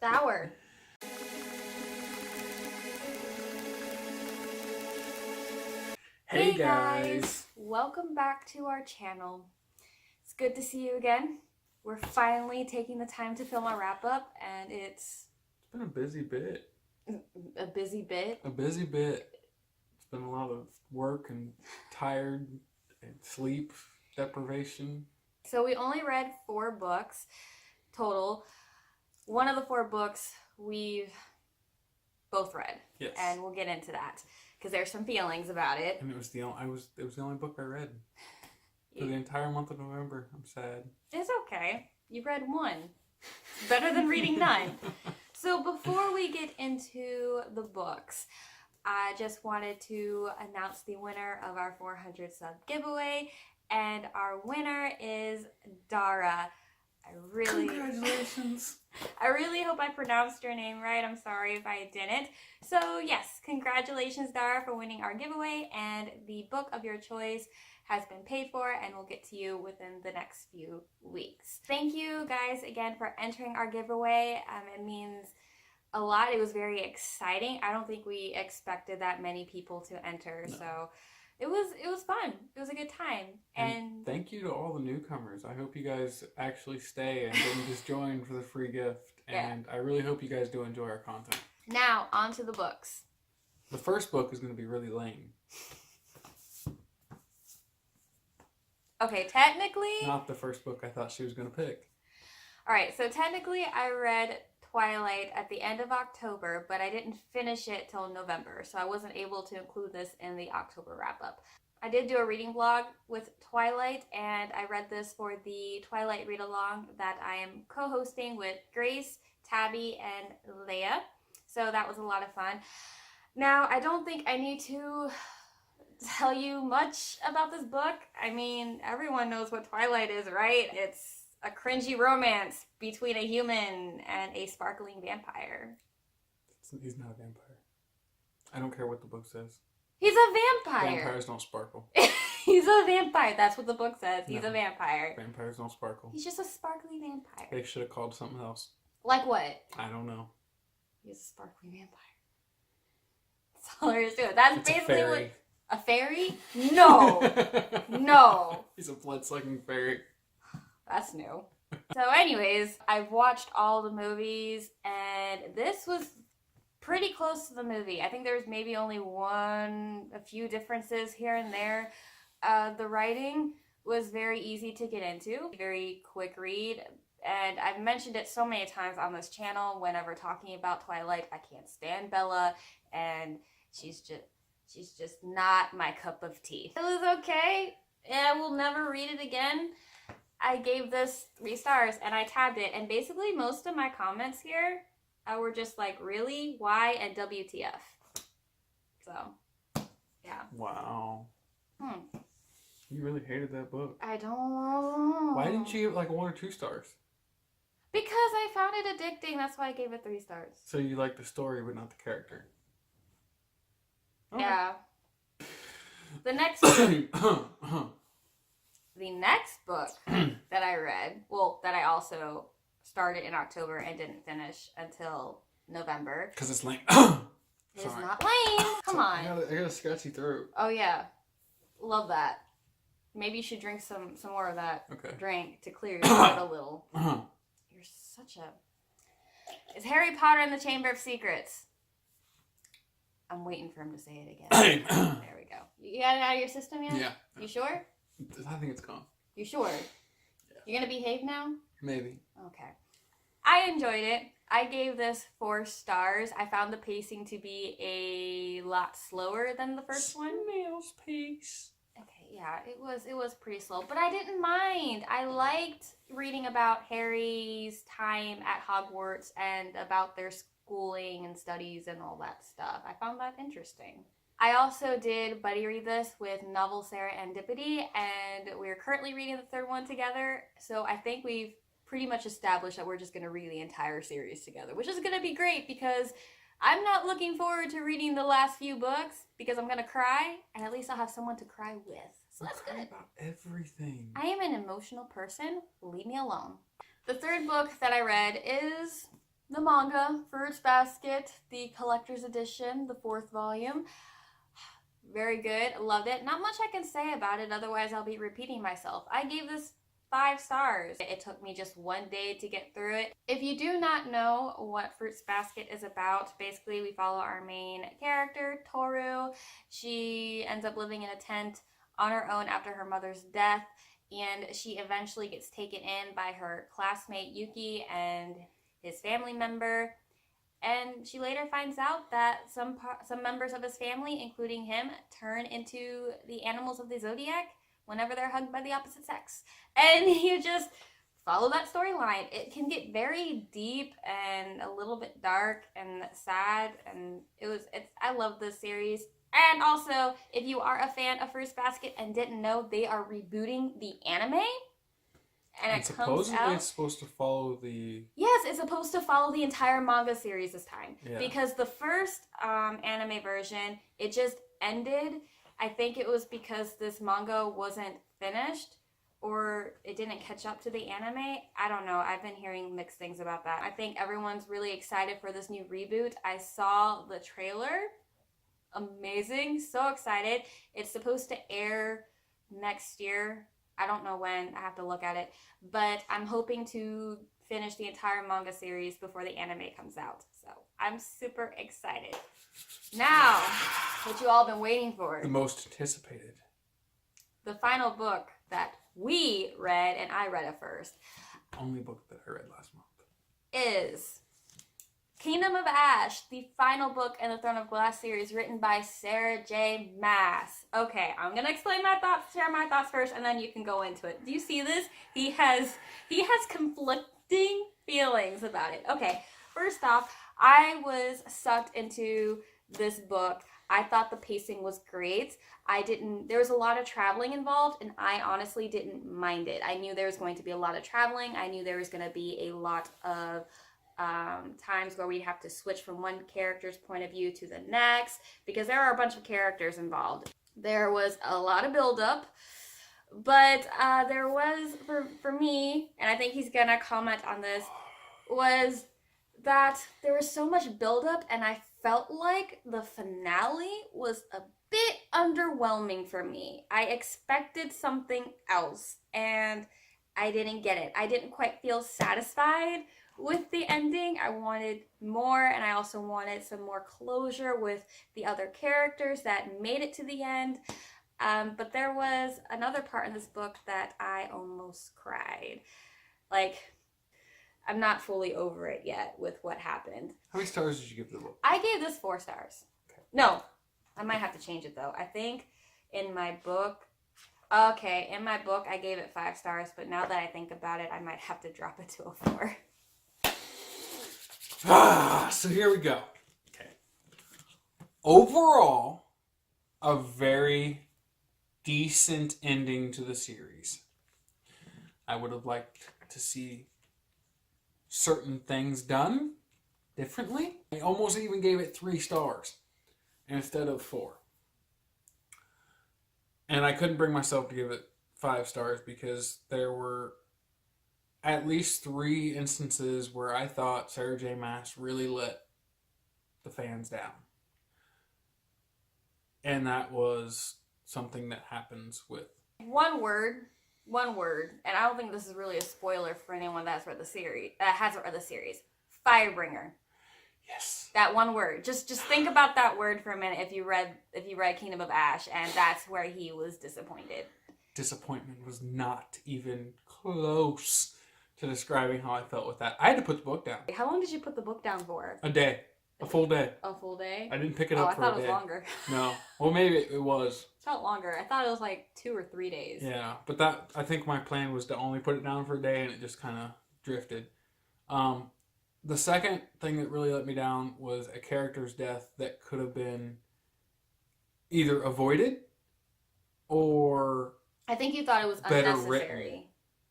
Hour. Hey guys! Welcome back to our channel. It's good to see you again. We're finally taking the time to film our wrap-up, and it's been a busy bit. A busy bit? A busy bit. It's been a lot of work and tired and sleep deprivation. So we only read 4 books total. One of the 4 books we've both read. Yes. And we'll get into that because there's some feelings about it. And it was the only book I read for the entire month of November. I'm sad. It's okay. You read 1. Better than reading none. So before we get into the books, I just wanted to announce the winner of our 400 sub giveaway, and our winner is Dara. Congratulations! I really hope I pronounced your name right. I'm sorry if I didn't. So yes, congratulations Dara for winning our giveaway, and the book of your choice has been paid for and will get to you within the next few weeks. Thank you guys again for entering our giveaway. It means a lot. It was very exciting. I don't think we expected that many people to enter, no. So it was fun. It was a good time. And thank you to all the newcomers. I hope you guys actually stay and didn't just join for the free gift. And I really hope you guys do enjoy our content. Now, on to the books. The first book is going to be really lame. Okay, technically... Not the first book I thought she was going to pick. Alright, so technically I read Twilight at the end of October, but I didn't finish it till November, so I wasn't able to include this in the October wrap-up. I did do a reading vlog with Twilight, and I read this for the Twilight read-along that I am co-hosting with Grace, Tabby, and Leia, so that was a lot of fun. Now, I don't think I need to tell you much about this book. I mean, everyone knows what Twilight is, right? It's a cringy romance between a human and a sparkling vampire. He's not a vampire. I don't care what the book says. He's a vampire. Vampires don't sparkle. He's a vampire. That's what the book says. He's a vampire. Vampires don't sparkle. He's just a sparkly vampire. They should have called something else. Like what? I don't know. He's a sparkly vampire. That's all there is to it. That's it's basically a fairy. what... A fairy? No. No. He's a blood-sucking fairy. That's new. So anyways, I've watched all the movies, and this was pretty close to the movie. I think there's maybe only a few differences here and there. The writing was very easy to get into, very quick read, and I've mentioned it so many times on this channel whenever talking about Twilight. I can't stand Bella, and she's just not my cup of tea. It was okay. I will never read it again. I gave this 3 stars and I tabbed it, and basically most of my comments here were just like, really? Why? And WTF. So, yeah. Wow. You really hated that book. I don't... Why didn't you give it like 1 or 2 stars? Because I found it addicting. That's why I gave it 3 stars. So you like the story but not the character. Okay. Yeah. The next the next book that I read, well, that I also started in October and didn't finish until November. Because it's lame. It's not lame. Come on. I got a scratchy throat. Oh yeah. Love that. Maybe you should drink some more of that drink to clear your throat a little. You're such a... It's Harry Potter and the Chamber of Secrets. I'm waiting for him to say it again. There we go. You got it out of your system yet? Yeah. You sure? I think it's gone. You sure? Yeah. You're gonna behave now? Maybe. Okay. I enjoyed it. I gave this 4 stars. I found the pacing to be a lot slower than the first one. Snail's pace. Okay, yeah, it was pretty slow, but I didn't mind. I liked reading about Harry's time at Hogwarts and about their schooling and studies and all that stuff. I found that interesting. I also did buddy read this with Novel Sarah and Dippity, and we're currently reading the 3rd one together, so I think we've pretty much established that we're just going to read the entire series together, which is going to be great because I'm not looking forward to reading the last few books because I'm going to cry, and at least I'll have someone to cry with. So that's good. About everything. I am an emotional person. Leave me alone. The 3rd book that I read is the manga, Fruits Basket, the collector's edition, the 4th volume. Very good. Loved it. Not much I can say about it, otherwise I'll be repeating myself. I gave this 5 stars. It took me just one day to get through it. If you do not know what Fruits Basket is about, basically we follow our main character, Toru. She ends up living in a tent on her own after her mother's death, and she eventually gets taken in by her classmate Yuki and his family member. And she later finds out that some members of his family, including him, turn into the animals of the zodiac whenever they're hugged by the opposite sex. And you just follow that storyline. It can get very deep and a little bit dark and sad, and I love this series. And also, if you are a fan of Fruits Basket and didn't know, they are rebooting the anime. And it comes out. It's supposed to follow the. Yes, it's supposed to follow the entire manga series this time. Yeah. Because the first anime version, it just ended. I think it was because this manga wasn't finished or it didn't catch up to the anime. I don't know. I've been hearing mixed things about that. I think everyone's really excited for this new reboot. I saw the trailer. Amazing. So excited. It's supposed to air next year. I don't know when. I have to look at it. But I'm hoping to finish the entire manga series before the anime comes out. So I'm super excited. Now, what you all been waiting for. The most anticipated. The final book that we read, and I read it first. Only book that I read last month. Is Kingdom of Ash, the final book in the Throne of Glass series, written by Sarah J. Maas. Okay, I'm gonna explain my thoughts, share my thoughts first, and then you can go into it. Do you see this? He has conflicting feelings about it. Okay, first off, I was sucked into this book. I thought the pacing was great. There was a lot of traveling involved, and I honestly didn't mind it. I knew there was going to be a lot of traveling. I knew there was going to be a lot of times where we'd have to switch from one character's point of view to the next, because there are a bunch of characters involved. There was a lot of buildup, but there was, for me, and I think he's gonna comment on this, was that there was so much buildup, and I felt like the finale was a bit underwhelming for me. I expected something else, and I didn't get it. I didn't quite feel satisfied with the ending. I wanted more, and I also wanted some more closure with the other characters that made it to the end. But there was another part in this book that I almost cried. Like, I'm not fully over it yet with what happened. How many stars did you give the book? I gave this 4 stars. Okay. No, I might have to change it though. I think in my book, I gave it 5 stars, but now that I think about it, I might have to drop it to a 4. So here we go. Okay. Overall, a very decent ending to the series. I would have liked to see certain things done differently. I almost even gave it 3 stars instead of 4. And I couldn't bring myself to give it 5 stars because there were at least 3 instances where I thought Sarah J. Maas really let the fans down. And that was something that happens with... One word, and I don't think this is really a spoiler for anyone that's read the series, hasn't read the series. Firebringer. Yes. That one word. Just think about that word for a minute if you read Kingdom of Ash, and that's where he was disappointed. Disappointment was not even close to describing how I felt with that. I had to put the book down. How long did you put the book down for? A day. A full day. A full day? I didn't pick it up for a day. I thought it was longer. No. Well, maybe it was. It felt longer. I thought it was like 2 or 3 days. Yeah, but I think my plan was to only put it down for a day, and it just kind of drifted. The second thing that really let me down was a character's death that could have been either avoided or I think you thought it was better unnecessary. Written.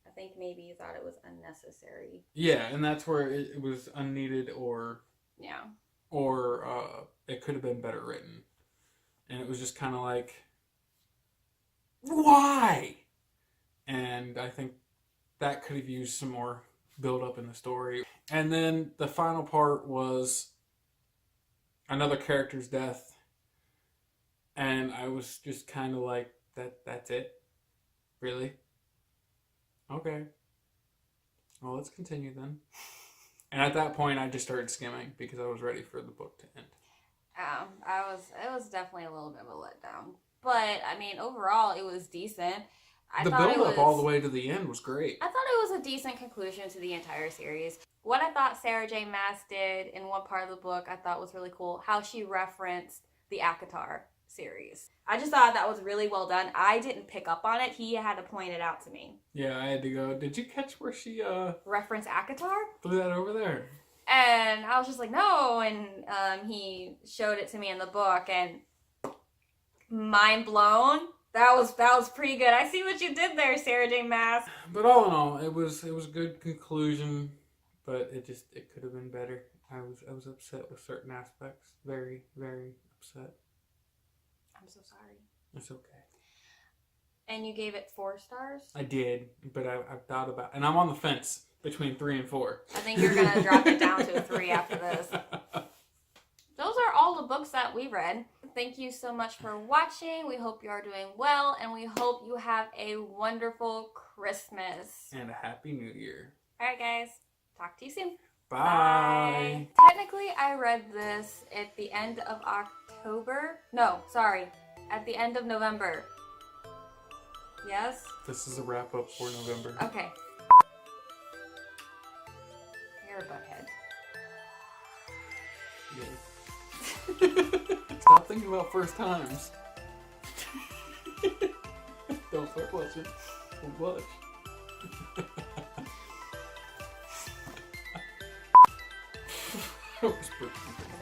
I think maybe you thought it was unnecessary. Yeah, and that's where it was unneeded or it could have been better written. And it was just kind of like, why? And I think that could have used some more build up in the story. And then the final part was another character's death. And I was just kind of like, that's it? Really? Okay. Well, let's continue then. And at that point, I just started skimming because I was ready for the book to end. It was definitely a little bit of a letdown. But, I mean, overall, it was decent. The build-up all the way to the end was great. I thought it was a decent conclusion to the entire series. What I thought Sarah J. Maas did in one part of the book, I thought was really cool. How she referenced the ACOTAR series. I just thought that was really well done. I didn't pick up on it. He had to point it out to me. Yeah, I had to go. Did you catch where she referenced ACOTAR? threw that over there? And I was just like, no. And he showed it to me in the book, and mind blown. That was pretty good. I see what you did there, Sarah J. Maas. But all in all, it was a good conclusion, but it could have been better. I was upset with certain aspects. Very, very upset. I'm so sorry. It's okay. And you gave it 4 stars? I did, but I've thought about, and I'm on the fence between 3 and 4. I think you're gonna drop it down to a 3 after this. Those are all the books that we read. Thank you so much for watching. We hope you are doing well, and we hope you have a wonderful Christmas. And a Happy New Year. Alright guys, talk to you soon. Bye. Technically, I read this at the end of October. No, sorry. At the end of November. Yes? This is a wrap up for November. Okay. You're a butthead. Yeah. Stop thinking about first times. Don't start blushing. Don't blush. That was pretty good.